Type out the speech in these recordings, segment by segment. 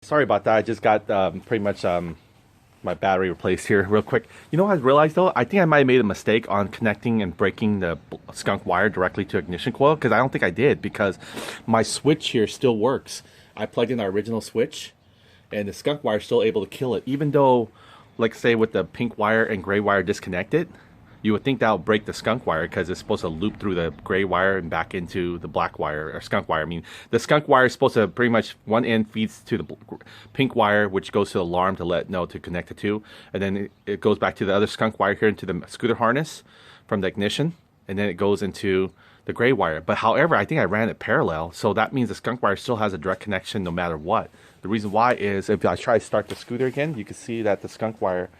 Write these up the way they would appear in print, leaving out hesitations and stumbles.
Sorry about that. I just got pretty much my battery replaced here real quick. You know what I realized though? I think I might have made a mistake on connecting and breaking the skunk wire directly to ignition coil, because I don't think I did, because my switch here still works. I plugged in our original switch and the skunk wire is still able to kill it, even though, like say with the pink wire and gray wire disconnected, you would think that would break the skunk wire because it's supposed to loop through the gray wire and back into the black wire or skunk wire. I mean, the skunk wire is supposed to pretty much, one end feeds to the pink wire, which goes to the alarm to let it know to connect the two. And then it goes back to the other skunk wire here into the scooter harness from the ignition. And then it goes into the gray wire. But however, I think I ran it parallel. So that means the skunk wire still has a direct connection no matter what. The reason why is if I try to start the scooter again, you can see that the skunk wire,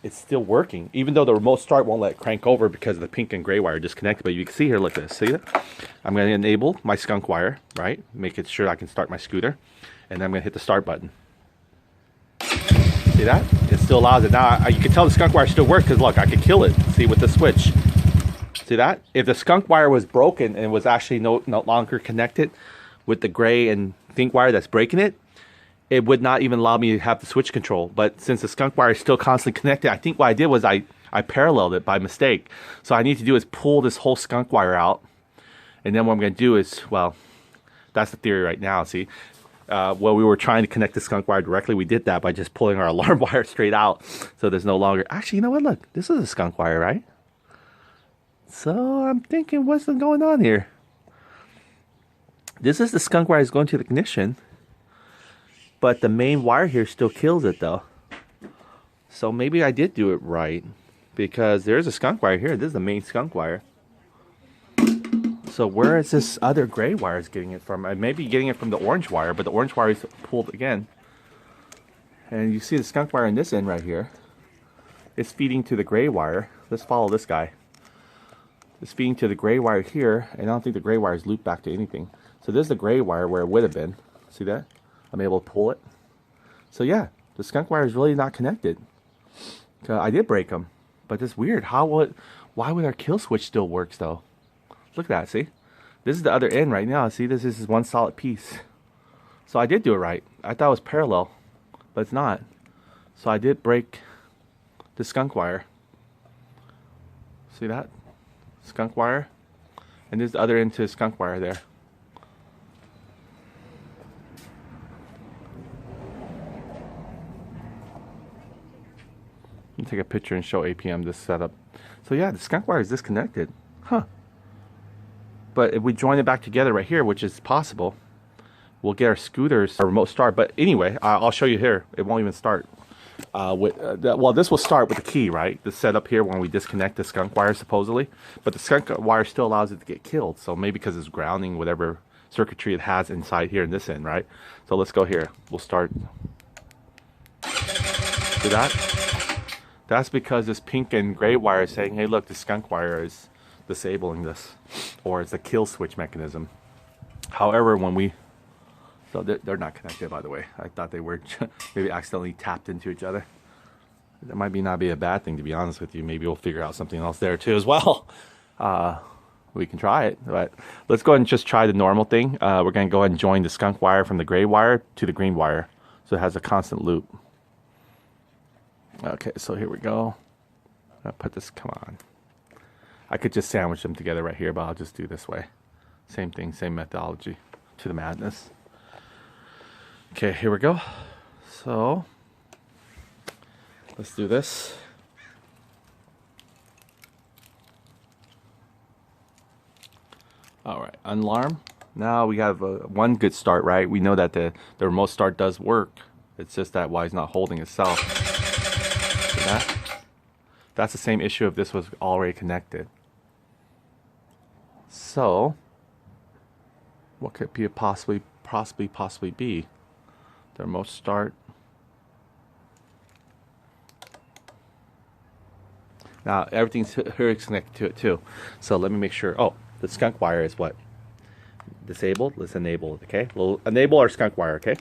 it's still working, even though the remote start won't let it crank over because of the pink and gray wire disconnected. But you can see here, look at this, see that? I'm going to enable my skunk wire, right? Make it sure I can start my scooter. And then I'm going to hit the start button. See that? It still allows it. Now, you can tell the skunk wire still works because look, I can kill it, see, with the switch. See that? If the skunk wire was broken and was actually no longer connected with the gray and pink wire that's breaking it, it would not even allow me to have the switch control. But since the skunk wire is still constantly connected, I think what I did was I paralleled it by mistake. So I need to do is pull this whole skunk wire out. And then what I'm going to do is, well, that's the theory right now, see? Well, we were trying to connect the skunk wire directly. We did that by just pulling our alarm wire straight out. So there's no longer... Actually, you know what? Look, this is a skunk wire, right? So I'm thinking, what's going on here? This is the skunk wire is going to the ignition. But the main wire here still kills it though. So maybe I did do it right, because there's a skunk wire here. This is the main skunk wire. So where is this other gray wire is getting it from? I may be getting it from the orange wire, but the orange wire is pulled again. And you see the skunk wire in this end right here. It's feeding to the gray wire. Let's follow this guy. It's feeding to the gray wire here, and I don't think the gray wire is looped back to anything. So this is the gray wire where it would have been. See that? I'm able to pull it. So yeah, the skunk wire is really not connected. I did break them, but it's weird. Why would our kill switch still works though? Look at that, see? This is the other end right now. See, this is one solid piece. So I did do it right. I thought it was parallel, but it's not. So I did break the skunk wire. See that? Skunk wire. And there's the other end to the skunk wire there. Take a picture and show APM this setup. So yeah, the skunk wire is disconnected. Huh. But if we join it back together right here, which is possible, we'll get our scooters a remote start. But anyway, I'll show you here. It won't even start. Well, this will start with the key, right? The setup here when we disconnect the skunk wire supposedly. But the skunk wire still allows it to get killed. So maybe because it's grounding whatever circuitry it has inside here in this end, right? So let's go here. We'll start. See that? That's because this pink and gray wire is saying, hey look, the skunk wire is disabling this, or it's a kill switch mechanism. However, when we, so they're not connected, by the way. I thought they were maybe accidentally tapped into each other. That might not be a bad thing, to be honest with you. Maybe we'll figure out something else there too as well. We can try it, but let's go ahead and just try the normal thing. We're going to go ahead and join the skunk wire from the gray wire to the green wire, so it has a constant loop. Okay, so here we go. I'll put this, come on. I could just sandwich them together right here, but I'll just do this way. Same thing, same methodology to the madness. Okay, here we go. So, let's do this. All right, alarm. Now we have one good start, right? We know that the remote start does work. It's just that why it's not holding itself. That's the same issue if this was already connected. So, what could be possibly be? The remote start. Now everything's here is connected to it too. So let me make sure. Oh, the skunk wire is what? Disabled. Let's enable it. Okay, we'll enable our skunk wire. Okay,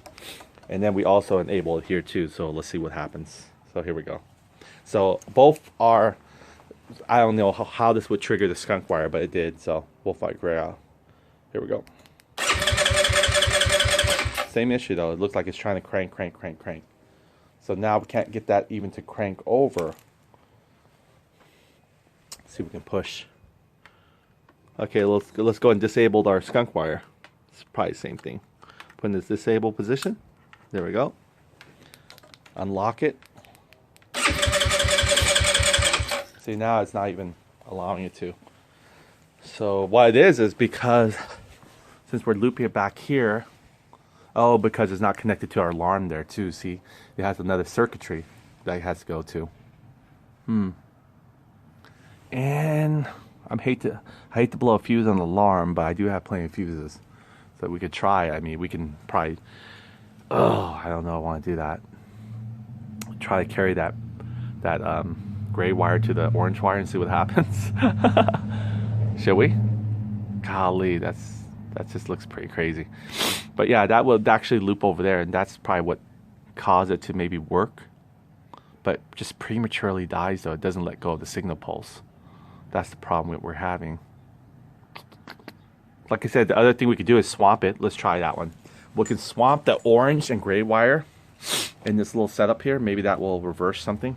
and then we also enable it here too. So let's see what happens. So here we go. So both are, I don't know how this would trigger the skunk wire, but it did. So we'll figure it out. Here we go. Same issue though. It looks like it's trying to crank. So now we can't get that even to crank over. Let's see if we can push. Okay, let's go and disable our skunk wire. It's probably the same thing. Put in this disable position. There we go. Unlock it. See, now it's not even allowing it to. So what it is because since we're looping it back here, oh, because it's not connected to our alarm there too. See, it has another circuitry that it has to go to. And I hate to blow a fuse on the alarm, but I do have plenty of fuses, so we could try. I mean, we can probably. Oh, I don't know. I want to do that. Try to carry that gray wire to the orange wire and see what happens. Shall we? Golly, that just looks pretty crazy. But yeah, that would actually loop over there, and that's probably what caused it to maybe work. But just prematurely dies though. It doesn't let go of the signal pulse. That's the problem that we're having. Like I said, the other thing we could do is swap it. Let's try that one. We can swap the orange and gray wire in this little setup here. Maybe that will reverse something,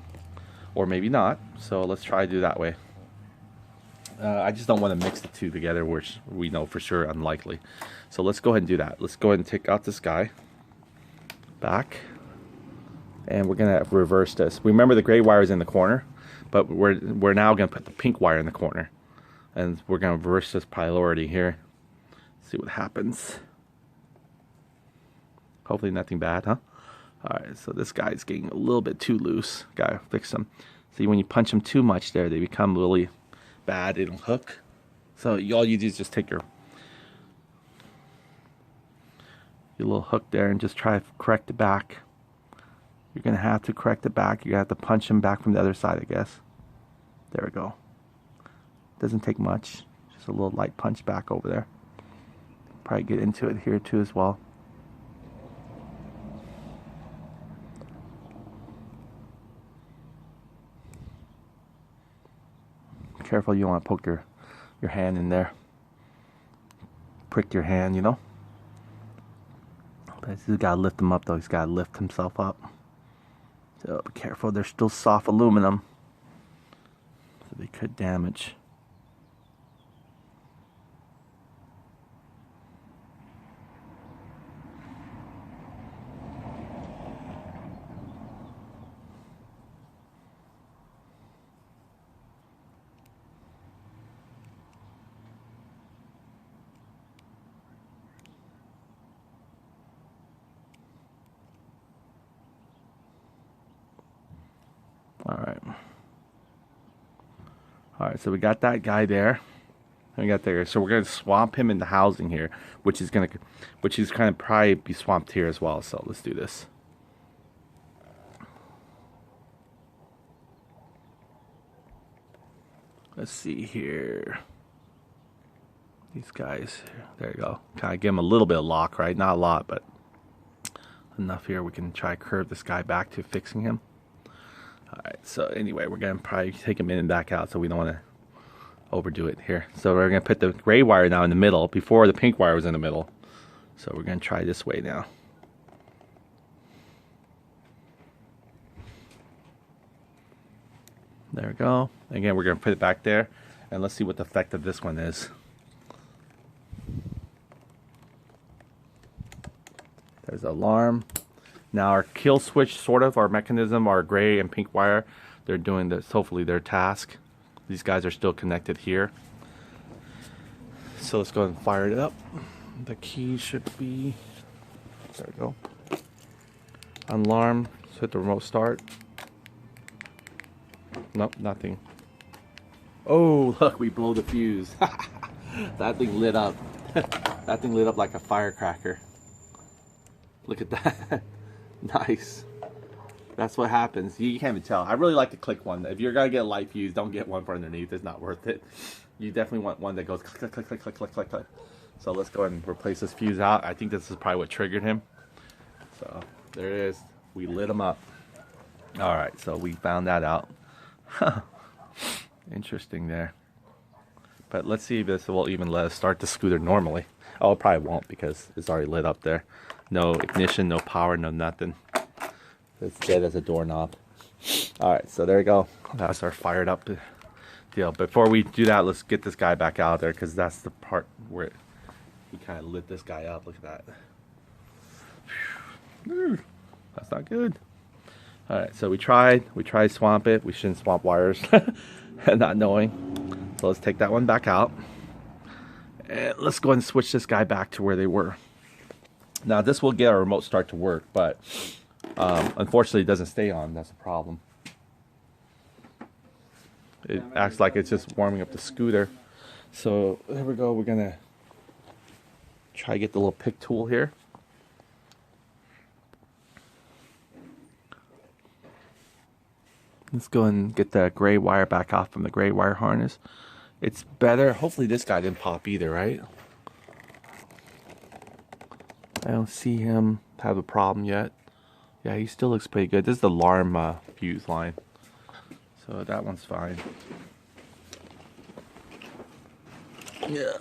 or maybe not. So let's try to do that way. I just don't want to mix the two together, which we know for sure unlikely. So let's go ahead and do that. Let's go ahead and take out this guy back, and we're gonna reverse this. Remember, the gray wire is in the corner, but we're now gonna put the pink wire in the corner, and we're gonna reverse this priority here. See what happens. Hopefully nothing bad, huh? All right, so this guy's getting a little bit too loose. Gotta fix them. See, when you punch them too much there, they become really bad. They don't hook. So all you do is just take your little hook there and just try to correct the back. You're gonna have to correct the back. You're gonna have to punch them back from the other side, I guess. There we go. Doesn't take much. Just a little light punch back over there. Probably get into it here too as well. Careful, you don't want to poke your hand in there. Prick your hand, you know. But he's got to lift him up though. He's got to lift himself up. So be careful, they're still soft aluminum, so they could damage. All right, so we got that guy there. We got there. So we're gonna swamp him in the housing here, which is kind of probably be swamped here as well. So let's do this. Let's see here. These guys. There you go. Kind of give him a little bit of lock, right? Not a lot, but enough here. We can try to curve this guy back to fixing him. Alright, so anyway, we're going to probably take him in and back out, so we don't want to overdo it here. So we're going to put the gray wire now in the middle. Before, the pink wire was in the middle. So we're going to try this way now. There we go. Again, we're going to put it back there, and let's see what the effect of this one is. There's the alarm. Now our kill switch, sort of, our mechanism, our gray and pink wire, they're doing this, hopefully their task. These guys are still connected here. So let's go ahead and fire it up. The key should be, there we go. Alarm, let's hit the remote start. Nope, nothing. Oh, look, we blow the fuse. That thing lit up. That thing lit up like a firecracker. Look at that. Nice. That's what happens. You can't even tell. I really like the click one. If you're gonna get a light fuse, don't get one for underneath. It's not worth it. You definitely want one that goes click, click, click, click, click, click, click. So let's go ahead and replace this fuse out. I think this is probably what triggered him. So there it is. We lit him up. All right. So we found that out. Interesting there. But let's see if this will even let us start the scooter normally. Oh, it probably won't because it's already lit up there. No ignition, no power, no nothing. It's dead as a doorknob. Alright, so there you go. That's our fired up deal. Before we do that, let's get this guy back out there, because that's the part where we kind of lit this guy up. Look at that. That's not good. Alright, so we tried swamp it. We shouldn't swamp wires. And not knowing. So let's take that one back out. And let's go ahead and switch this guy back to where they were. Now this will get our remote start to work, but unfortunately it doesn't stay on. That's a problem. It acts like it's just warming up the scooter. So there we go. We're gonna try to get the little pick tool here. Let's go and get the gray wire back off from the gray wire harness. It's better. Hopefully this guy didn't pop either, right? I don't see him have a problem yet. Yeah, he still looks pretty good. This is the alarm fuse line. So that one's fine. Yeah.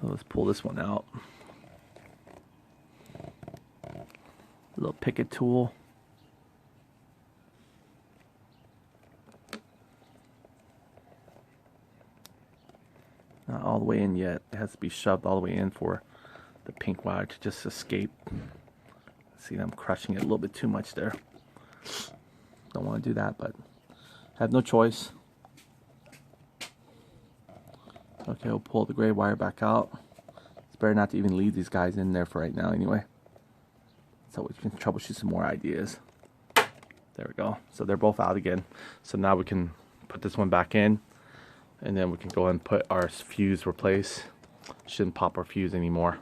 So let's pull this one out. A little picket tool. Not all the way in yet. It has to be shoved all the way in for the pink wire to just escape. See, I'm crushing it a little bit too much there. Don't want to do that, but have no choice. Okay, we'll pull the gray wire back out. It's better not to even leave these guys in there for right now anyway. So we can troubleshoot some more ideas. There we go. So they're both out again. So now we can put this one back in, and then we can go ahead and put our fuse replace. Shouldn't pop our fuse anymore.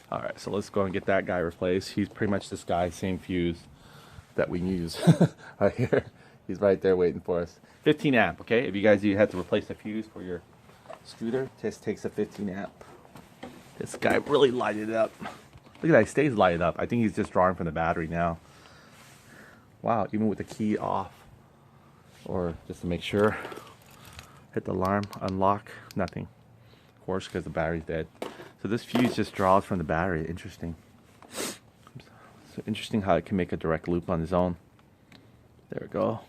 Alright, so let's go and get that guy replaced. He's pretty much this guy, same fuse that we use right here. He's right there waiting for us. 15 amp, okay? If you guys have to replace a fuse for your scooter, just takes a 15 amp. This guy really lighted it up. Look at that, he stays lighted up. I think he's just drawing from the battery now. Wow, even with the key off. Or just to make sure. Hit the alarm, unlock, nothing. Of course, because the battery's dead. So this fuse just draws from the battery. Interesting. So interesting how it can make a direct loop on its own. There we go.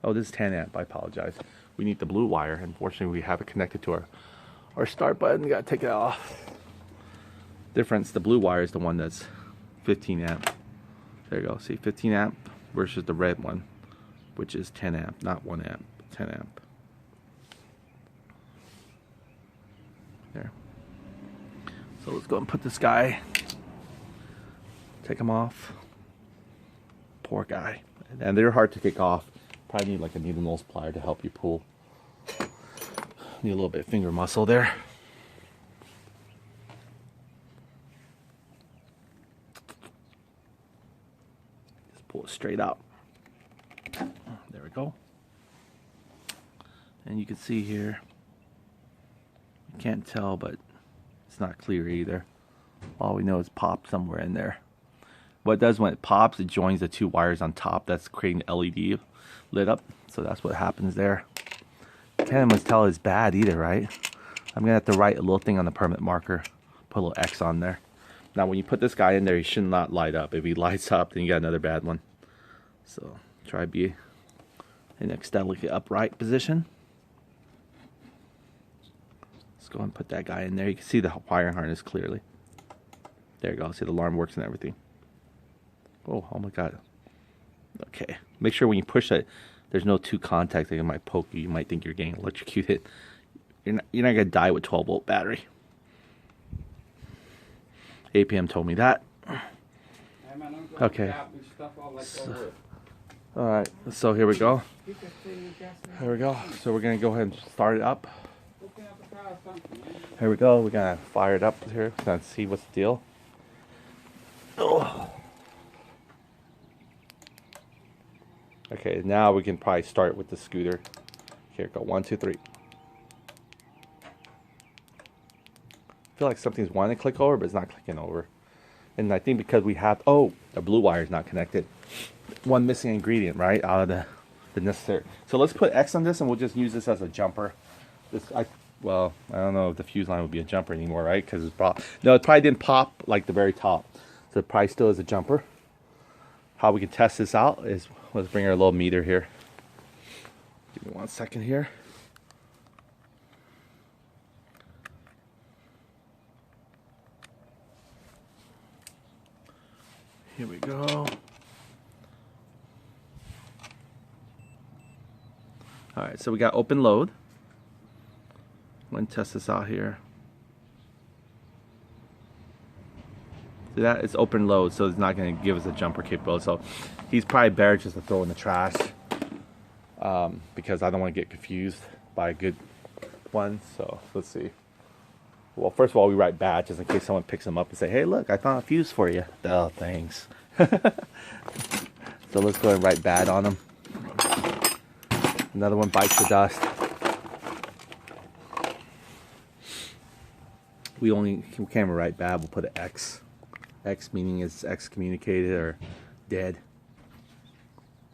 Oh, this is 10 amp. I apologize. We need the blue wire. Unfortunately, we have it connected to our start button. We gotta take it off. Difference, the blue wire is the one that's 15 amp. There you go. See, 15 amp versus the red one, which is 10 amp, not 1 amp, 10 amp. There. So let's go and put this guy, take him off. Poor guy. And they're hard to kick off. Probably need like a needle nose plier to help you pull. Need a little bit of finger muscle there. Just pull it straight up. There we go. And you can see here, you can't tell, but it's not clear either. All we know is pop somewhere in there. What it does when it pops, it joins the two wires on top. That's creating LED lit up. So that's what happens there. Can't always tell it's bad either, right? I'm gonna have to write a little thing on the permanent marker, put a little X on there. Now when you put this guy in there, he should not light up. If he lights up, then you got another bad one. So try to be in an aesthetically upright position. Let's go and put that guy in there. You can see the wire harness clearly. There you go. See the alarm works and everything. Oh my god. Okay. Make sure when you push it, there's no two contacts that might poke you. You might think you're getting electrocuted. You're not gonna die with 12-volt battery. APM told me that. Okay. Alright, so here we go. Here we go. So we're gonna go ahead and start it up. Here we go. We're gonna fire it up here. We're gonna see what's the deal. Oh. Okay, now we can probably start with the scooter. Here, go 1, 2, 3. I feel like something's wanting to click over, but it's not clicking over. And I think because we have, the blue wire is not connected. One missing ingredient, right, out of the the necessary. So let's put X on this, and we'll just use this as a jumper. Well, I don't know if the fuse line would be a jumper anymore, right? Because it's no, it probably didn't pop like the very top, so it probably still is a jumper. How we can test this out is, let's bring our little meter here. Give me 1 second here. Here we go. All right, so we got open load. I'm going to test this out here. See that? It's open load, so it's not going to give us a jumper capability. So he's probably better just to throw in the trash, because I don't want to get confused by a good one. So let's see. Well, first of all, we write bad just in case someone picks them up and say, hey, look, I found a fuse for you. Oh, thanks. So let's go ahead and write bad on them. Another one bites the dust. We can't even write bad, we'll put an X. X meaning it's excommunicated or dead.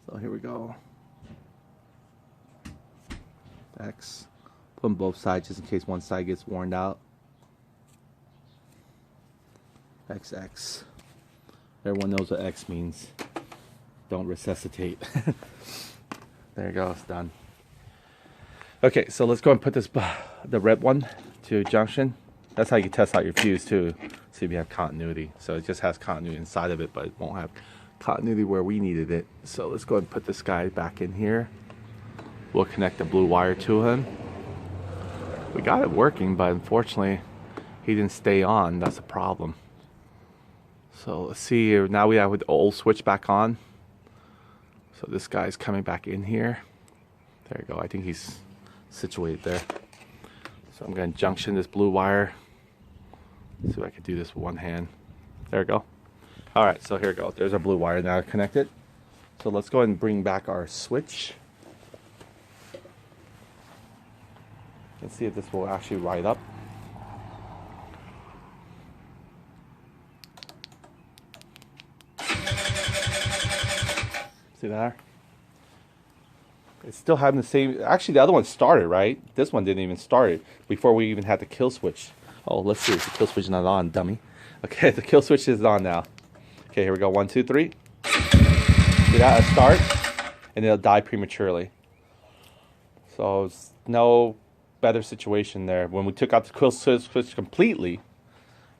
So here we go. X. Put them both sides just in case one side gets worn out. XX. Everyone knows what X means. Don't resuscitate. There you go, it's done. Okay, so let's go and put this, the red one to junction. That's how you test out your fuse too, see if you have continuity. So it just has continuity inside of it, but it won't have continuity where we needed it. So let's go ahead and put this guy back in here. We'll connect the blue wire to him. We got it working, but unfortunately he didn't stay on. That's a problem. So let's see here. Now we have the old switch back on. So this guy's coming back in here. There you go. I think he's situated there. So I'm going to junction this blue wire. Let's see if I can do this with one hand. There we go. All right, so here we go. There's our blue wire now connected. So let's go ahead and bring back our switch. Let's see if this will actually light up. See that? It's still having the same. Actually, the other one started, right? This one didn't even start it before we even had the kill switch. Oh, let's see. The kill switch is not on, dummy. Okay, the kill switch is on now. Okay, here we go. 1, 2, 3. See that? A start, and it'll die prematurely. So it's no better situation there. When we took out the kill switch completely,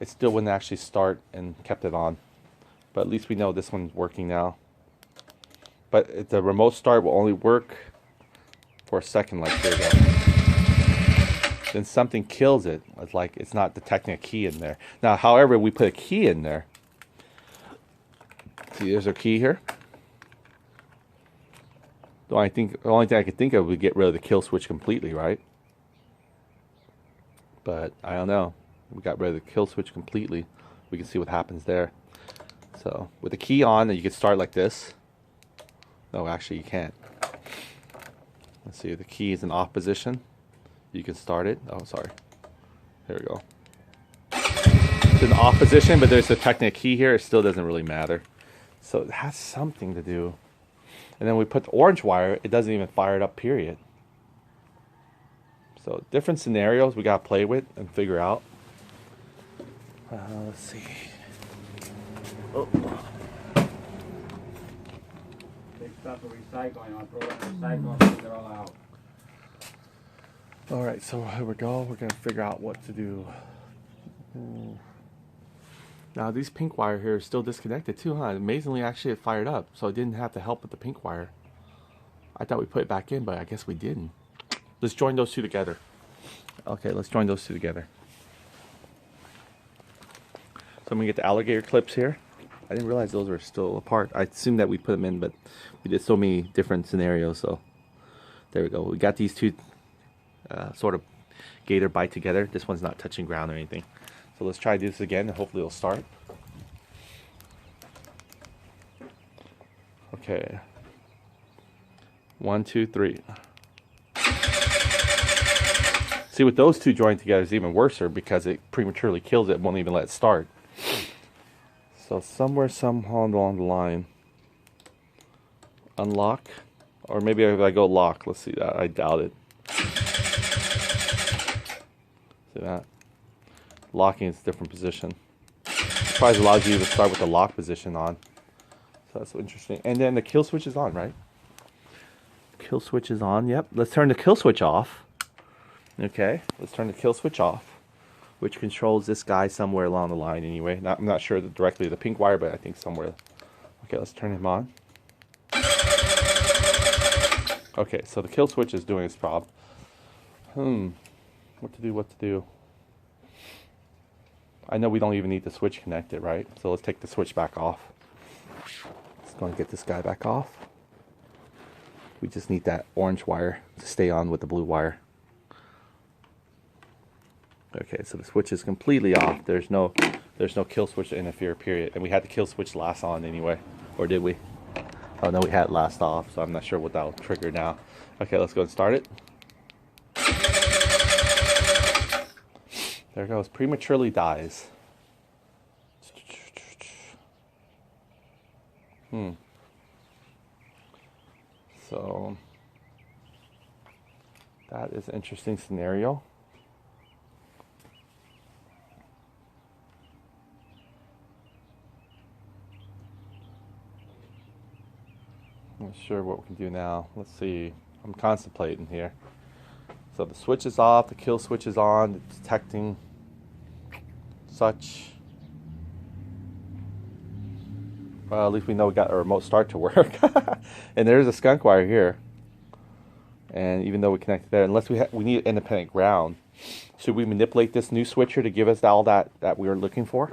it still wouldn't actually start and kept it on. But at least we know this one's working now. But the remote start will only work for a second, like there we go. Then something kills it. It's like it's not detecting a key in there. Now, however, we put a key in there. See, there's our key here. The only thing I could think of would get rid of the kill switch completely, right? But I don't know. We got rid of the kill switch completely. We can see what happens there. So with the key on, you can start like this. No, actually you can't. Let's see, the key is in off position. You can start it. Oh, sorry. There we go. It's in off position, but there's a technical key here. It still doesn't really matter. So it has something to do. And then we put the orange wire. It doesn't even fire it up, period. So different scenarios we got to play with and figure out. Let's see. Oh. Stuff for recycling. I'll throw it in recycling and they're all out. All right, so here we go. We're gonna figure out what to do. Now these pink wire here is still disconnected too, huh? Amazingly, actually it fired up, so it didn't have to help with the pink wire. I thought we put it back in, but I guess we didn't. Let's join those two together. Okay, let's join those two together. So I'm gonna get the alligator clips here. I didn't realize those were still apart. I assumed that we put them in, but we did so many different scenarios. So there we go. We got these two sort of gator bite together. This one's not touching ground or anything. So let's try this again, and hopefully it'll start. Okay. 1, 2, 3. See, with those two joined together is even worse because it prematurely kills it. Won't even let it start. So somewhere, somehow along the line, unlock, Or maybe if I go lock, let's see that. I doubt it. See that? Locking is a different position. Surprise allows you to start with the lock position on. So that's interesting. And then the kill switch is on, right? Kill switch is on, yep. Let's turn the kill switch off. Okay, let's turn the kill switch off, which controls this guy somewhere along the line anyway. I'm not sure directly the pink wire, but I think somewhere. Okay, let's turn him on. Okay, so the kill switch is doing its job. What to do? I know we don't even need the switch connected, right? So let's take the switch back off. Let's go and get this guy back off. We just need that orange wire to stay on with the blue wire. Okay, so the switch is completely off. There's no kill switch to interfere, period. And we had the kill switch last on anyway. Or did we? Oh no, we had it last off, so I'm not sure what that'll trigger now. Okay, let's go and start it. There it goes. Prematurely dies. So that is an interesting scenario. I'm not sure what we can do now. Let's see. I'm contemplating here. So the switch is off, the kill switch is on, it's detecting such. Well, at least we know we got a remote start to work. And there's a skunk wire here. And even though we connected there, unless we need independent ground, should we manipulate this new switcher to give us all that we were looking for?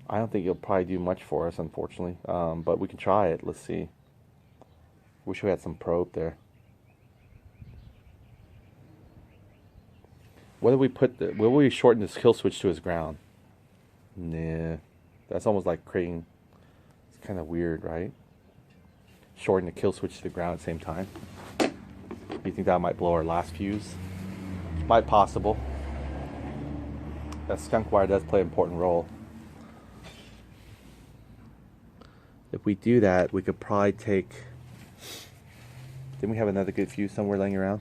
I don't think it'll probably do much for us, unfortunately. But we can try it. Let's see. Wish we had some probe there. What do we put? Will we shorten this kill switch to his ground? Nah, that's almost like creating. It's kind of weird, right? Shorten the kill switch to the ground at the same time. Do you think that might blow our last fuse? Might possible. That skunk wire does play an important role. If we do that, we could probably take. Didn't we have another good fuse somewhere laying around?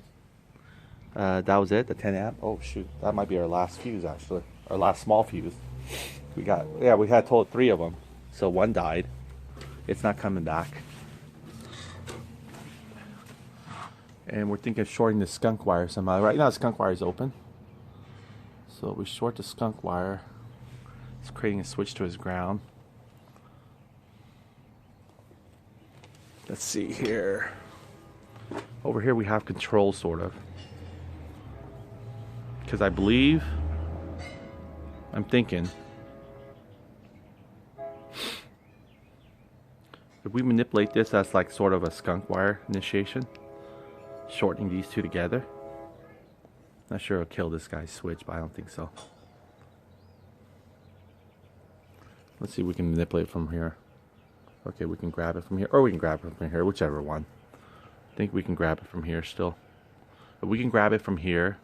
That was it, the 10 amp. Oh shoot, that might be our last fuse actually, our last small fuse. We had total 3 of them, so 1 died. It's not coming back. And we're thinking of shorting the skunk wire somehow. Right now the skunk wire is open. So we short the skunk wire. It's creating a switch to his ground. Let's see here. Over here we have control, sort of. Because I believe, I'm thinking, if we manipulate this, that's like sort of a skunk wire initiation. Shortening these 2 together. Not sure it'll kill this guy's switch, but I don't think so. Let's see if we can manipulate it from here. Okay, we can grab it from here, or we can grab it from here, whichever one. I think we can grab it from here still. But we can grab it from here,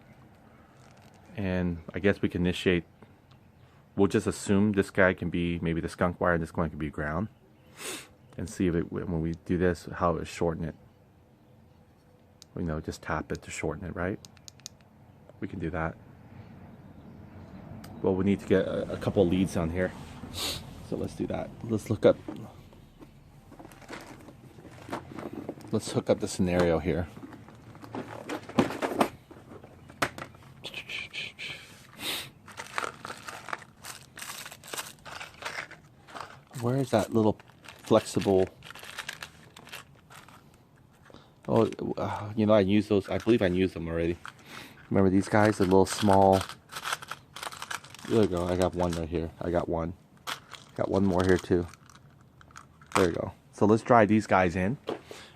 and I guess we can initiate. We'll just assume this guy can be maybe the skunk wire, and this one can be ground, and see if it, when we do this, how it shorten it. You know, just tap it to shorten it, right? We can do that. Well, we need to get a couple of leads on here, so let's do that. Let's look up. Let's hook up the scenario here. Where is that little flexible? Oh, you know, I use those. I believe I used them already. Remember these guys? The little small. There you go. I got one right here. I got one. Got one more here too. There you go. So let's dry these guys in,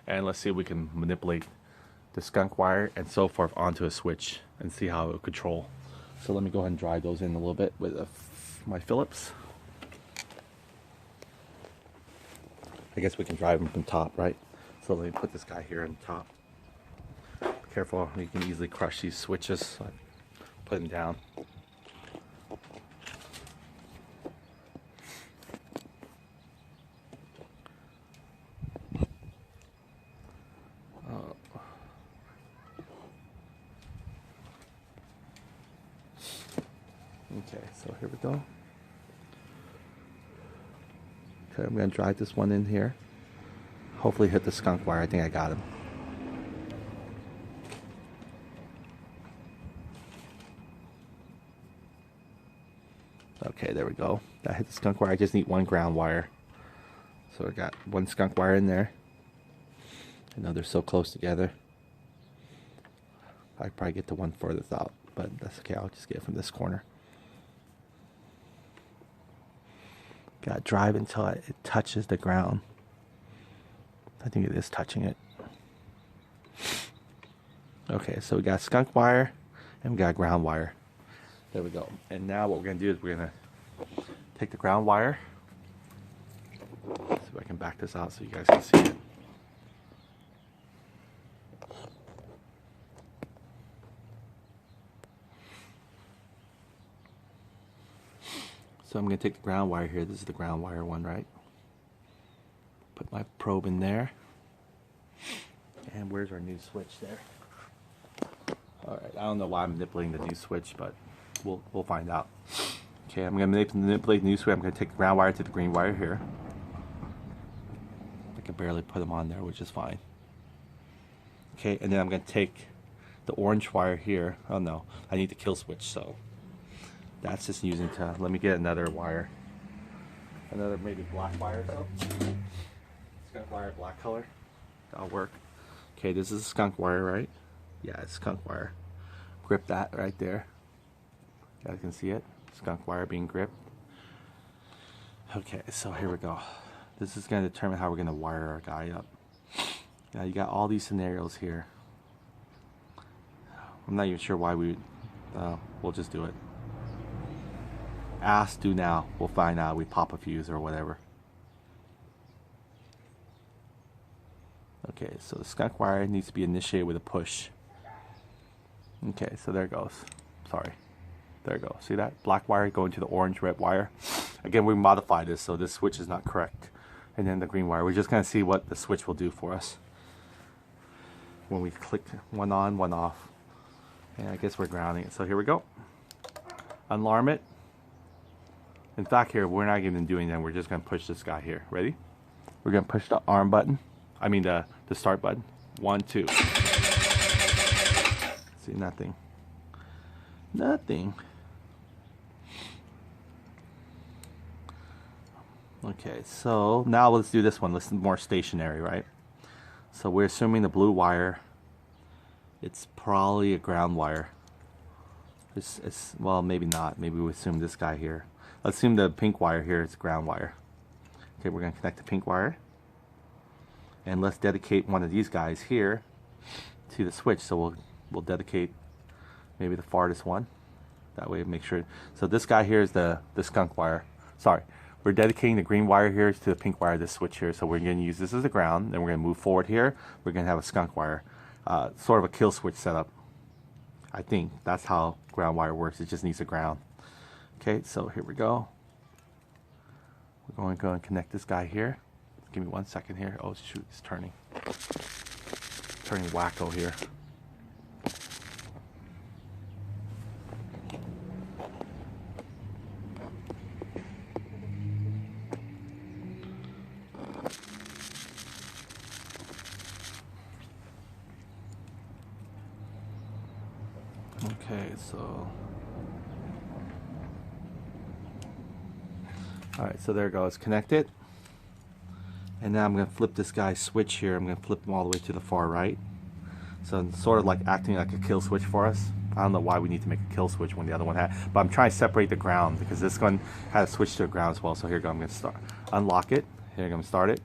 and let's see if we can manipulate the skunk wire and so forth onto a switch and see how it will control. So let me go ahead and dry those in a little bit with my Phillips. I guess we can drive them from top, right? So let me put this guy here on top. Be careful, you can easily crush these switches. So I put them down. Okay, so here we go. Okay, I'm gonna drive this one in here. Hopefully hit the skunk wire. I think I got him. Okay, there we go. That hit the skunk wire. I just need one ground wire. So I got one skunk wire in there. I know they're so close together. I probably get the one furthest out, but that's okay. I'll just get it from this corner. Gotta drive until it touches the ground. I think it is touching it. Okay, so we got skunk wire and we got ground wire. There we go. And now what we're gonna do is we're gonna take the ground wire. See if I can back this out so you guys can see it. So I'm going to take the ground wire here. This is the ground wire one, right? Put my probe in there. And where's our new switch there? Alright, I don't know why I'm manipulating the new switch, but we'll find out. Okay, I'm going to manipulate the new switch. I'm going to take the ground wire to the green wire here. I can barely put them on there, which is fine. Okay, and then I'm going to take the orange wire here. Oh no, I need the kill switch, so that's just using to, let me get another wire. Another maybe black wire though. Skunk wire, black color. That'll work. Okay, this is a skunk wire, right? Yeah, it's skunk wire. Grip that right there. You guys can see it. Skunk wire being gripped. Okay, so here we go. This is going to determine how we're going to wire our guy up. Now you got all these scenarios here. I'm not even sure why we'll just do it. Ask, do now. We'll find out. We pop a fuse or whatever. Okay, so the skunk wire needs to be initiated with a push. Okay, so there it goes. Sorry. There it goes. See that? Black wire going to the orange red wire. Again, we modified this, so this switch is not correct. And then the green wire. We're just going to see what the switch will do for us when we click one on, one off. And I guess we're grounding it. So here we go. Unarm it. In fact, here, we're not even doing that. We're just going to push this guy here. Ready? We're going to push the arm button. I mean the start button. 1, 2. See, nothing. Nothing. Okay, so now let's do this one. This is more stationary, right? So we're assuming the blue wire, it's probably a ground wire. It's well, maybe not. Maybe we assume this guy here. Let's assume the pink wire here is ground wire. Okay, we're going to connect the pink wire. And let's dedicate one of these guys here to the switch. So we'll dedicate maybe the farthest one. That way make sure. So this guy here is the skunk wire. Sorry. We're dedicating the green wire here to the pink wire, this switch here. So we're going to use this as the ground. Then we're going to move forward here. We're going to have a skunk wire. Sort of a kill switch setup. I think that's how ground wire works. It just needs a ground. Okay, so here we go. We're going to go and connect this guy here. Give me 1 second here. Oh shoot, it's turning. Turning wacko here. Okay, so alright, so there it goes, connected. And now I'm going to flip this guy's switch here. I'm going to flip him all the way to the far right. So it's sort of like acting like a kill switch for us. I don't know why we need to make a kill switch when the other one had, but I'm trying to separate the ground because this one has a switch to a ground as well. So here we go, I'm going to start, unlock it. Here I'm going to start it.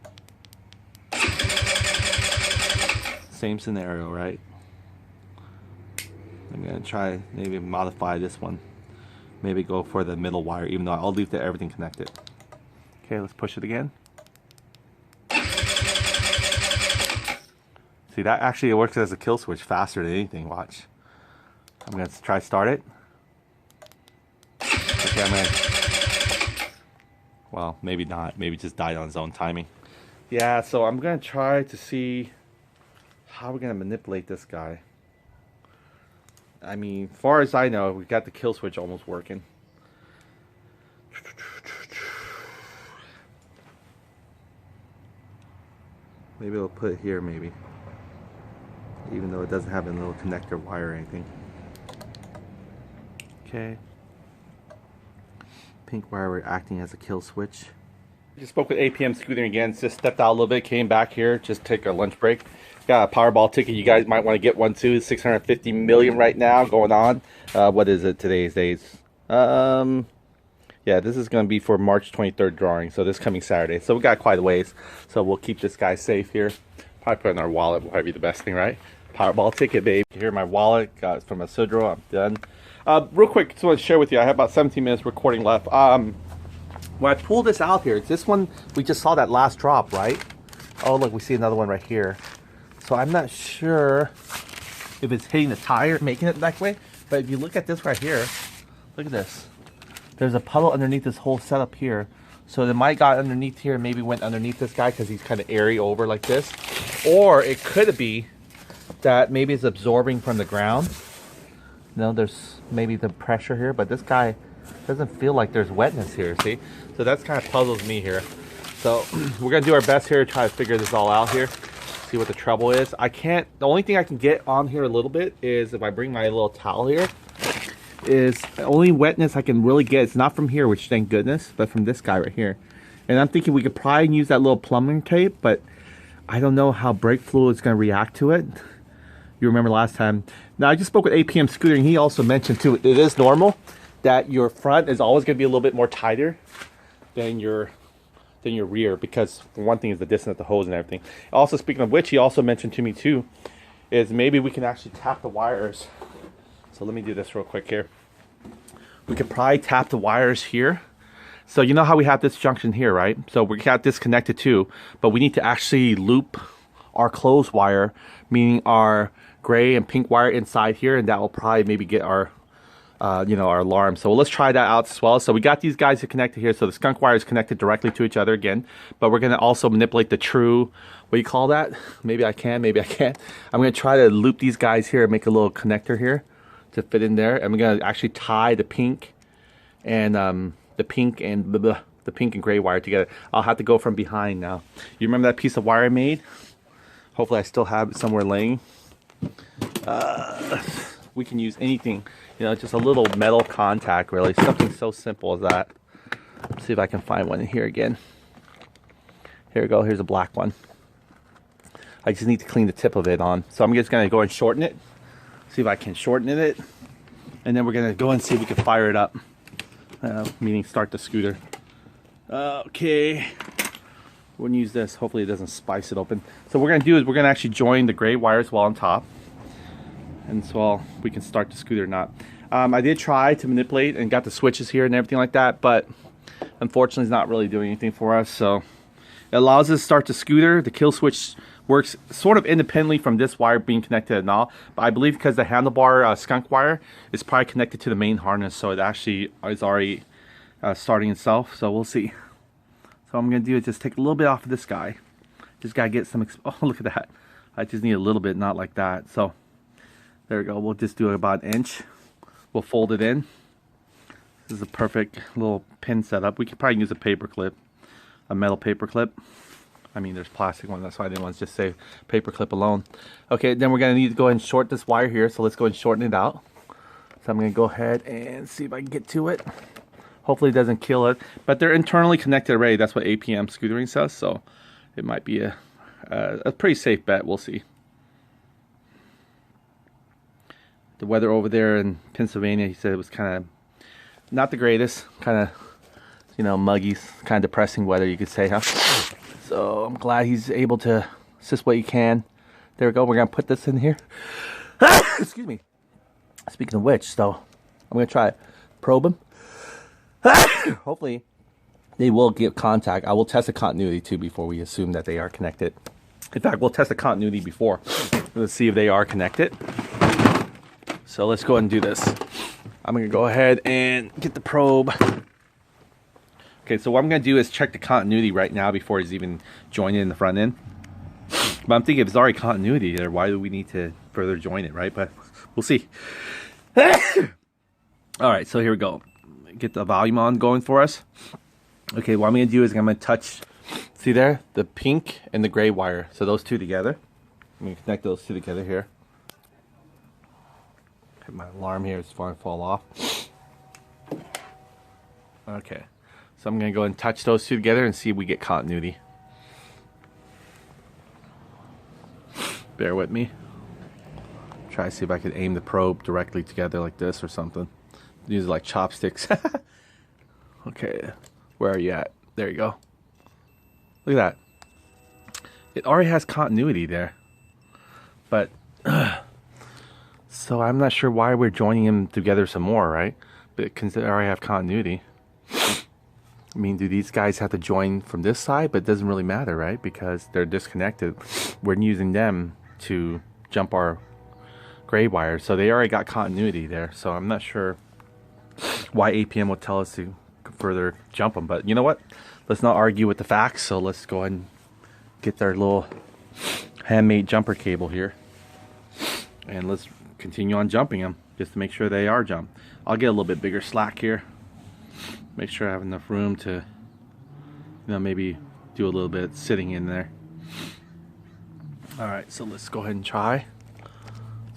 Same scenario, right? I'm going to try maybe modify this one. Maybe go for the middle wire, even though I'll leave everything connected. Okay, let's push it again. See, that actually works as a kill switch faster than anything. Watch. I'm going to try start it. Okay, I'm going to... Well, maybe not. Maybe just died on its own timing. Yeah, so I'm going to try to see how we're going to manipulate this guy. I mean, far as I know, we got the kill switch almost working. Maybe I'll put it here, maybe. Even though it doesn't have a little connector wire or anything. Okay. Pink wire, we're acting as a kill switch. Just spoke with APM Scooter again. Just stepped out a little bit, came back here, just take a lunch break. Got a Powerball ticket. You guys might want to get one too. 650 million right now going on. What is it today's days? Yeah, this is going to be for March 23rd drawing. So this coming Saturday. So we got quite a ways. So we'll keep this guy safe here. Probably put it in our wallet. Will probably be the best thing, right? Powerball ticket, baby. Here, my wallet. Got it from a Sudro. I'm done. Real quick, just want to share with you. I have about 17 minutes recording left. When I pull this out here, this one, we just saw that last drop, right? Oh, look, we see another one right here. So I'm not sure if it's hitting the tire, making it that way. But if you look at this right here, look at this. There's a puddle underneath this whole setup here. So it might got underneath here, maybe went underneath this guy because he's kind of airy over like this. Or it could be that maybe it's absorbing from the ground. No, there's maybe the pressure here, but this guy doesn't feel like there's wetness here, see? So that's kind of puzzles me here. So we're gonna do our best here to try to figure this all out here. See what the trouble is. The only thing I can get on here a little bit is if I bring my little towel here, is the only wetness I can really get. It's not from here, which thank goodness, but from this guy right here. And I'm thinking we could probably use that little plumbing tape, but I don't know how brake fluid is gonna react to it. You remember last time. Now I just spoke with APM Scooter and he also mentioned too, it is normal that your front is always going to be a little bit more tighter than your rear, because one thing is the distance of the hose and everything. Also, speaking of which, he also mentioned to me too, is maybe we can actually tap the wires. So let me do this real quick here. We could probably tap the wires here. So you know how we have this junction here, right? So we got this connected too, but we need to actually loop our closed wire, meaning our gray and pink wire inside here, and that will probably maybe get our our alarm. So let's try that out as well. So we got these guys connected here. So the skunk wire is connected directly to each other again, but we're going to also manipulate the true, what do you call that? Maybe I can, maybe I can't. I'm going to try to loop these guys here and make a little connector here to fit in there. And we're going to actually tie the pink and the pink and gray wire together. I'll have to go from behind now. You remember that piece of wire I made? Hopefully I still have it somewhere laying. We can use anything, just a little metal contact, really. Something so simple as that. Let's see if I can find one in here again. Here we go. Here's a black one. I just need to clean the tip of it on. So I'm just going to go and shorten it. See if I can shorten it. And then we're going to go and see if we can fire it up. Meaning start the scooter. Okay. We're going to use this. Hopefully it doesn't spice it open. So what we're going to do is we're going to actually join the gray wires while on top. And so we can start the scooter or not. I did try to manipulate and got the switches here and everything like that, but unfortunately it's not really doing anything for us. So it allows us to start the scooter. The kill switch works sort of independently from this wire being connected and all, but I believe because the handlebar skunk wire is probably connected to the main harness, so it actually is already starting itself. So we'll see. So what I'm going to do is just take a little bit off of this guy. Just got to get some, oh, look at that. I just need a little bit, not like that. So there we go. We'll just do about an inch. We'll fold it in. This is a perfect little pin setup. We could probably use a paper clip, a metal paper clip. I mean, there's plastic one. That's why I didn't want to just say paper clip alone. Okay, then we're going to need to go ahead and short this wire here. So let's go and shorten it out. So I'm going to go ahead and see if I can get to it. Hopefully it doesn't kill it. But they're internally connected already. That's what APM Scootering says. So it might be a pretty safe bet. We'll see. The weather over there in Pennsylvania, he said it was kind of not the greatest, kind of, muggy, kind of depressing weather, you could say, huh? So I'm glad he's able to assist what he can. There we go. We're going to put this in here. Excuse me. Speaking of which, so I'm going to try probe them. Hopefully they will get contact. I will test the continuity too before we assume that they are connected. In fact, we'll test the continuity before. Let's see if they are connected. So let's go ahead and do this. I'm going to go ahead and get the probe. Okay, so what I'm going to do is check the continuity right now before it's even joined in the front end. But I'm thinking if it's already continuity there, why do we need to further join it, right? But we'll see. All right, so here we go. Get the volume on going for us. Okay, what I'm going to do is I'm going to touch See there? The pink and the gray wire. So those two together. I'm gonna connect those two together here. Hit my alarm here, it's going to fall off. Okay. So I'm gonna go and touch those two together and see if we get continuity. Bear with me. Try to see if I can aim the probe directly together like this or something. Use it like chopsticks. Okay, where are you at? There you go. Look at that. It already has continuity there. But, so I'm not sure why we're joining them together some more, right? But they already have continuity. I mean, do these guys have to join from this side? But it doesn't really matter, right? Because they're disconnected. We're using them to jump our gray wire. So they already got continuity there. So I'm not sure why APM will tell us to further jump them. But you know what? Let's not argue with the facts. So let's go ahead and get their little handmade jumper cable here. And let's continue on jumping them just to make sure they are jumped. I'll get a little bit bigger slack here. Make sure I have enough room to, you know, maybe do a little bit sitting in there. Alright, so let's go ahead and try.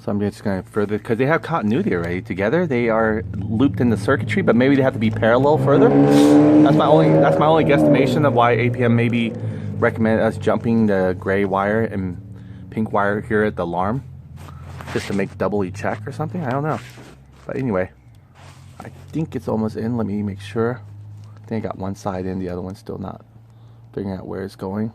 So I'm just going to further, because they have continuity already together. They are looped in the circuitry, but maybe they have to be parallel further. That's my only guesstimation of why APM maybe recommend us jumping the gray wire and pink wire here at the alarm, just to make doubly check or something. I don't know. But anyway, I think it's almost in. Let me make sure. I think I got one side in, the other one's still not figuring out where it's going.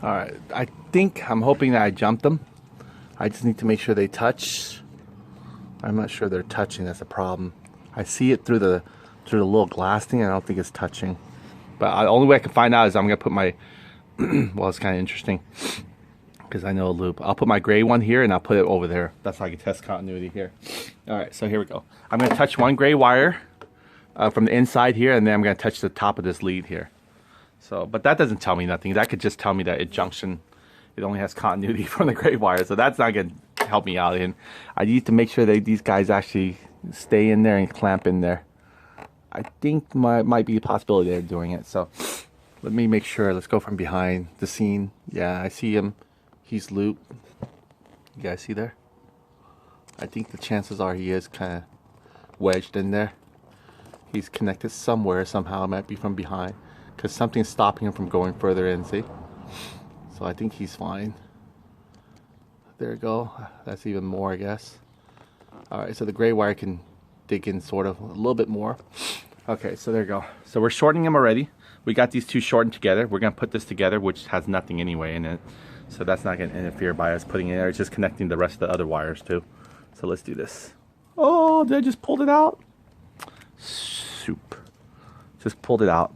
Alright, I'm hoping that I jumped them. I just need to make sure they touch. I'm not sure they're touching, that's a problem. I see it through the little glass thing, and I don't think it's touching. But the only way I can find out is I'm going to put my, well, it's kind of interesting, because I know a loop. I'll put my gray one here, and I'll put it over there. That's how I can test continuity here. Alright, so here we go. I'm going to touch one gray wire from the inside here, and then I'm going to touch the top of this lead here. So, but that doesn't tell me nothing. That could just tell me that it only has continuity from the gray wire. So that's not going to help me out. And I need to make sure that these guys actually stay in there and clamp in there. I think might be a possibility they're doing it. So let me make sure. Let's go from behind the scene. Yeah, I see him. He's looped. You guys see there? I think the chances are he is kind of wedged in there. He's connected somewhere, somehow. It might be from behind, because something's stopping him from going further in, see? So I think he's fine. There we go. That's even more, I guess. Alright, so the gray wire can dig in sort of a little bit more. Okay, so there you go. So we're shortening them already. We got these two shortened together. We're going to put this together, which has nothing anyway in it. So that's not going to interfere by us putting it in there. It's just connecting the rest of the other wires too. So let's do this. Oh, did I just pulled it out? Soup. Just pulled it out.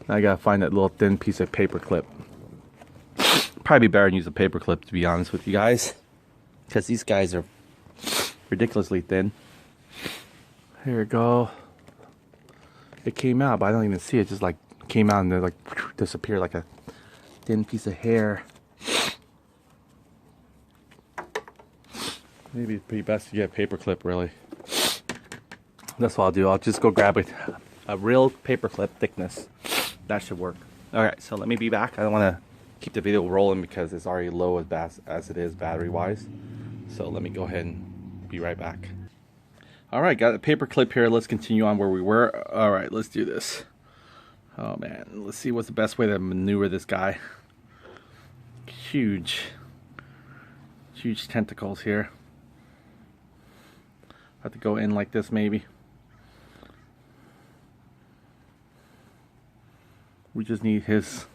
Now I gotta find that little thin piece of paper clip. Probably better than use a paper clip, to be honest with you guys, because these guys are ridiculously thin. Here we go. It came out, but I don't even see it. Just like came out and they like disappeared like a thin piece of hair. Maybe it's pretty best to get a paper clip, really. That's what I'll do. I'll just go grab a real paper clip thickness. That should work. Alright, so let me be back. I don't want to keep the video rolling because it's already low as it is battery wise. So let me go ahead and be right back. Alright, got a paper clip here. Let's continue on where we were. Alright, let's do this. Oh man, let's see what's the best way to maneuver this guy. Huge tentacles here. Have to go in like this maybe. We just need his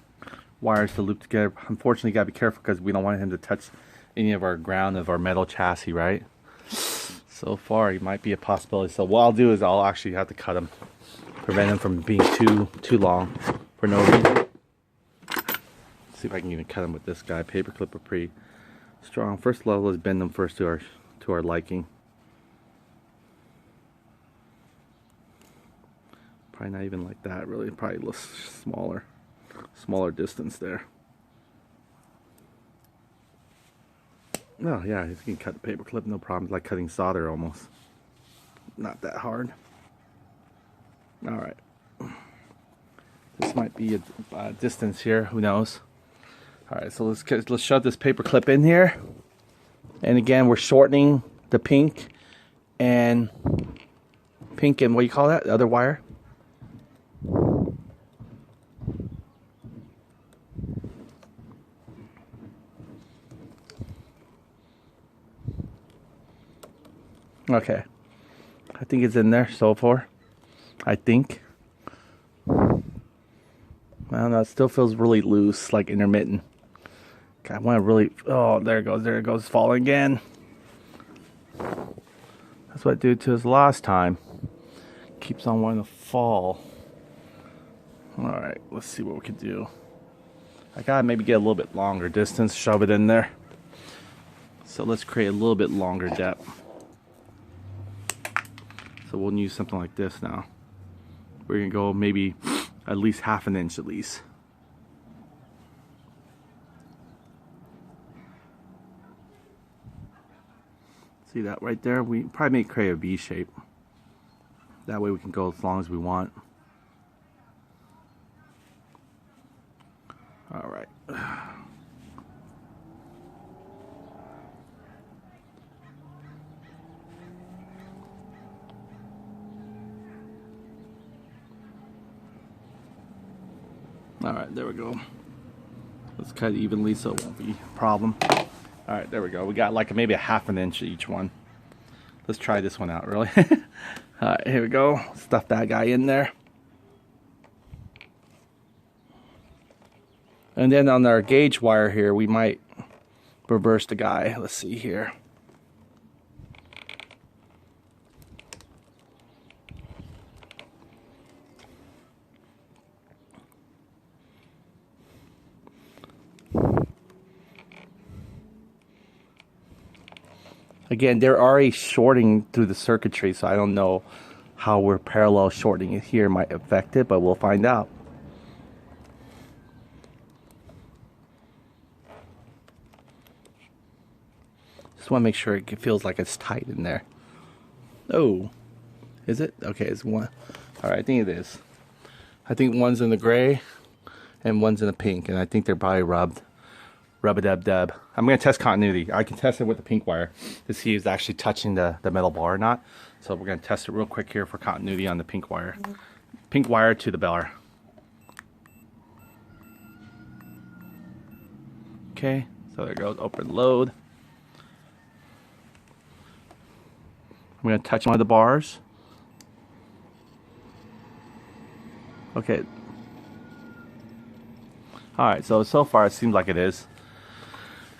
wires to loop together. Unfortunately, gotta be careful because we don't want him to touch any of our ground of our metal chassis, right? So far, he might be a possibility. So what I'll do is I'll actually have to cut him, prevent him from being too long for no reason. Let's see if I can even cut him with this guy. Paperclip are pretty strong. First level is bend them first to our liking. Probably not even like that, really. Probably a little smaller distance there. Oh yeah, you can cut the paper clip, no problem. It's like cutting solder almost. Not that hard. All right. This might be a distance here. Who knows? All right, so let's shove this paper clip in here. And again, we're shortening the pink and what do you call that? The other wire. Okay, I think it's in there so far. I think. I don't know, it still feels really loose, like intermittent. Okay, I want to really, oh, there it goes, falling again. That's what it did to us last time. Keeps on wanting to fall. Alright, let's see what we can do. I gotta maybe get a little bit longer distance, shove it in there. So let's create a little bit longer depth. So we'll use something like this now. We're gonna go maybe at least half an inch at least. See that right there? We probably may create a V shape. That way we can go as long as we want. All right. Alright, there we go. Let's cut it evenly so it won't be a problem. Alright, there we go. We got like maybe a half an inch each one. Let's try this one out, really. Alright, here we go. Stuff that guy in there. And then on our gauge wire here, we might reverse the guy. Let's see here. Again, they're already shorting through the circuitry, so I don't know how we're parallel shorting it here might affect it, but we'll find out. Just want to make sure it feels like it's tight in there. Oh, is it? Okay, it's one. All right, I think it is. I think one's in the gray and one's in the pink, and I think they're probably rubbed. Rub-a-dub-dub. I'm going to test continuity. I can test it with the pink wire to see if it's actually touching the metal bar or not. So we're going to test it real quick here for continuity on the pink wire. Pink wire to the bar. Okay, so there it goes. Open load. I'm going to touch one of the bars. Okay. Alright, so far it seems like it is.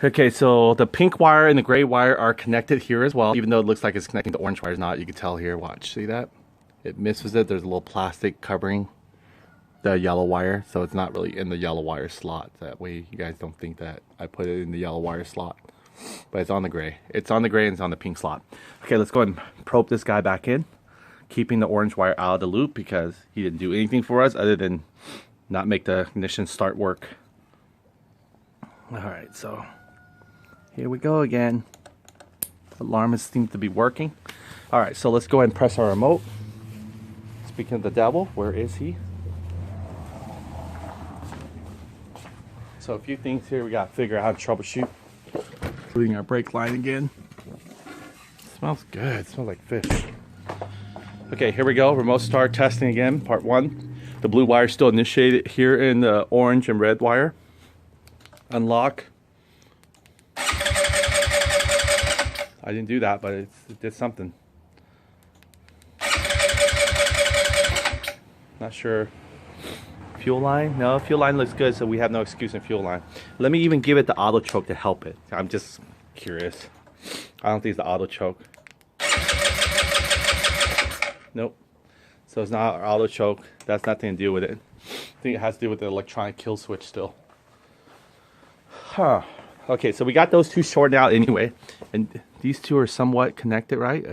Okay, so the pink wire and the gray wire are connected here as well, even though it looks like it's connecting the orange wire. It's not. You can tell here, watch, see that? It misses it. There's a little plastic covering the yellow wire, so it's not really in the yellow wire slot. That way you guys don't think that I put it in the yellow wire slot. But it's on the gray. It's on the gray and it's on the pink slot. Okay, let's go ahead and probe this guy back in, keeping the orange wire out of the loop because he didn't do anything for us other than not make the ignition start work. Alright, so here we go again. Alarm seems to be working. Alright, so let's go ahead and press our remote. Speaking of the devil, where is he? So a few things here we got to figure out how to troubleshoot. Including our brake line again. Smells good. It smells like fish. Okay, here we go. Remote start testing again, part 1. The blue wire is still initiated here in the orange and red wire. Unlock. I didn't do that, but it did something. Not sure. Fuel line? No, fuel line looks good, so we have no excuse in fuel line. Let me even give it the auto choke to help it. I'm just curious. I don't think it's the auto choke. Nope. So it's not our auto choke. That's nothing to do with it. I think it has to do with the electronic kill switch still. Huh. Okay, so we got those two shorted out anyway. And these two are somewhat connected, right?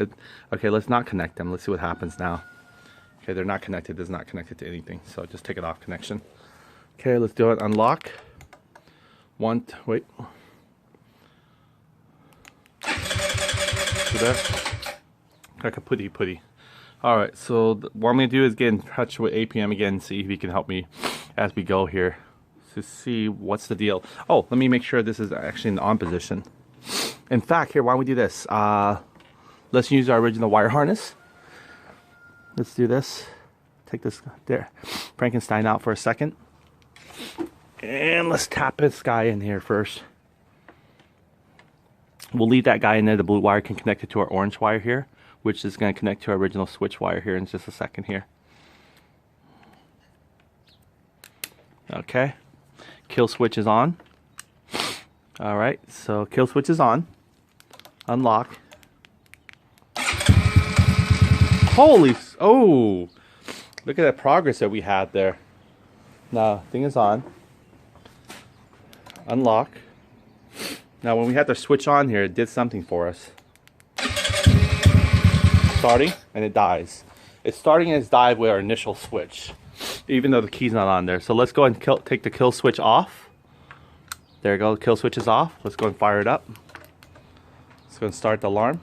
Okay, let's not connect them. Let's see what happens now. Okay, they're not connected. This is not connected to anything. So just take it off connection. Okay, let's do it. Unlock. Wait. See that? Like a putty. All right, so what I'm gonna do is get in touch with APM again, see if he can help me as we go here to see what's the deal. Oh, let me make sure this is actually in the on position. In fact, here, why don't we do this? Let's use our original wire harness. Let's do this. Take this there, Frankenstein out for a second. And let's tap this guy in here first. We'll leave that guy in there. The blue wire can connect it to our orange wire here, which is going to connect to our original switch wire here in just a second here. Okay. Kill switch is on. All right, so kill switch is on. Unlock. Holy, oh, look at that progress that we had there. Now, thing is on. Unlock. Now, when we had the switch on here, it did something for us. Starting, and it dies. It's starting its dive with our initial switch, even though the key's not on there. So let's go and take the kill switch off. There you go, the kill switch is off. Let's go and fire it up. Let's go and start the alarm.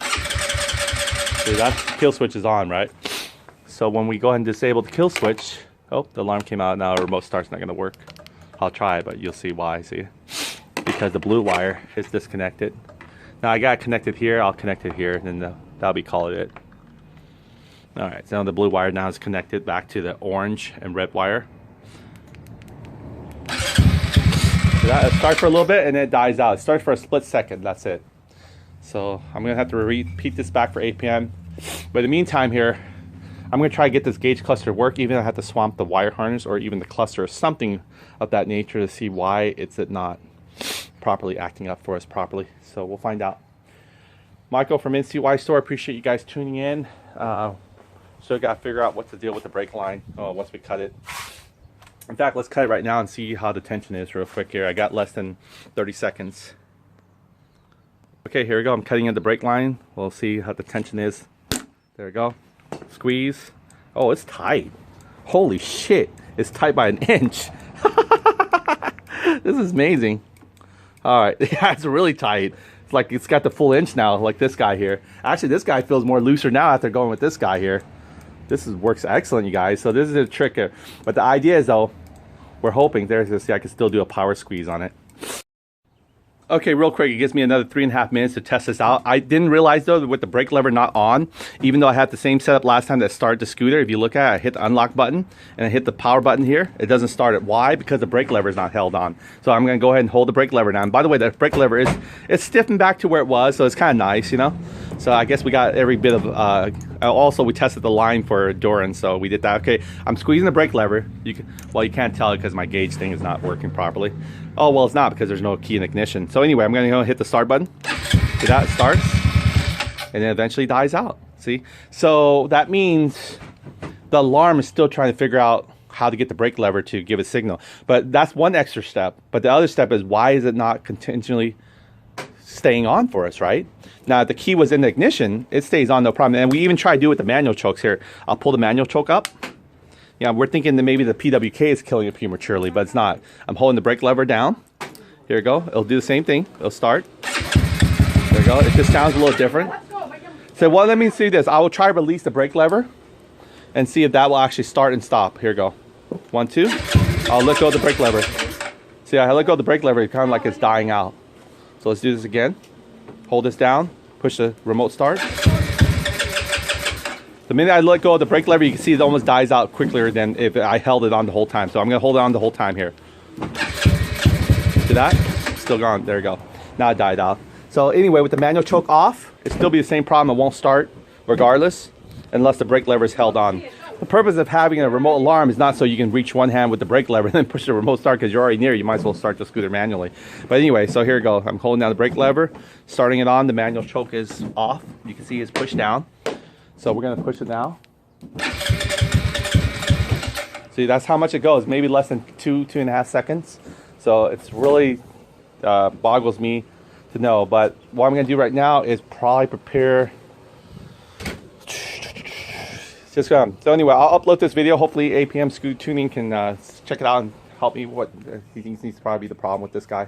See, that kill switch is on, right? So when we go ahead and disable the kill switch, oh, the alarm came out. Now our remote start's not gonna work. I'll try, but you'll see why, see? Because the blue wire is disconnected. Now I got it connected here, I'll connect it here, and then that'll be called it. All right, so the blue wire now is connected back to the orange and red wire. So that starts for a little bit and then it dies out. It starts for a split second, that's it. So I'm gonna have to repeat this back for APM. But in the meantime here, I'm gonna try to get this gauge cluster to work, even if I have to swamp the wire harness or even the cluster or something of that nature to see why it's not properly acting up for us properly. So we'll find out. Michael from NCY Store, appreciate you guys tuning in. So got to figure out what's the deal with the brake line once we cut it. In fact, let's cut it right now and see how the tension is real quick here. I got less than 30 seconds. Okay, here we go. I'm cutting in the brake line. We'll see how the tension is. There we go. Squeeze. Oh, it's tight. Holy shit. It's tight by an inch. This is amazing. All right. Yeah, it's really tight. It's like it's got the full inch now, like this guy here. Actually, this guy feels more looser now after going with this guy here. This works excellent, you guys. So this is a trick here. But the idea is, though, we're hoping, there's this, see, I can still do a power squeeze on it. Okay, real quick, it gives me another 3.5 minutes to test this out. I didn't realize, though, that with the brake lever not on, even though I had the same setup last time that started the scooter, if you look at it, I hit the unlock button and I hit the power button here. It doesn't start it. Why? Because the brake lever is not held on. So I'm going to go ahead and hold the brake lever down. By the way, the brake lever it's stiffened back to where it was, so it's kind of nice, you know? So I guess we got every bit of, also we tested the line for endurance, so we did that. Okay, I'm squeezing the brake lever. Well, you can't tell it because my gauge thing is not working properly. Oh, well, it's not because there's no key in ignition. So anyway, I'm going to go hit the start button. See that? It starts. And then eventually dies out. See? So that means the alarm is still trying to figure out how to get the brake lever to give a signal. But that's one extra step. But the other step is, why is it not continually staying on for us, right? Now, if the key was in the ignition, it stays on, no problem. And we even try to do it with the manual chokes here. I'll pull the manual choke up. Yeah, we're thinking that maybe the PWK is killing it prematurely, but it's not. I'm holding the brake lever down. Here we go. It'll do the same thing. It'll start. There we go. It just sounds a little different. So, well, let me see this. I will try to release the brake lever and see if that will actually start and stop. Here we go. 1, 2. I'll let go of the brake lever. See, I let go of the brake lever. It's kind of like it's dying out. So let's do this again. Hold this down. Push the remote start. The minute I let go of the brake lever, you can see it almost dies out quicker than if I held it on the whole time. So I'm going to hold it on the whole time here. See that? Still gone. There you go. Now it died out. So anyway, with the manual choke off, it'll still be the same problem. It won't start regardless unless the brake lever is held on. The purpose of having a remote alarm is not so you can reach one hand with the brake lever and then push the remote start, because you're already near. You might as well start the scooter manually. But anyway, so here we go. I'm holding down the brake lever, starting it on. The manual choke is off. You can see it's pushed down. So we're going to push it now. See, that's how much it goes. Maybe less than 2.5 seconds. So it's really boggles me to know. But what I'm going to do right now is probably prepare. See, Just so anyway, I'll upload this video. Hopefully APM Scoot Tuning can check it out and help me what he thinks needs to probably be the problem with this guy.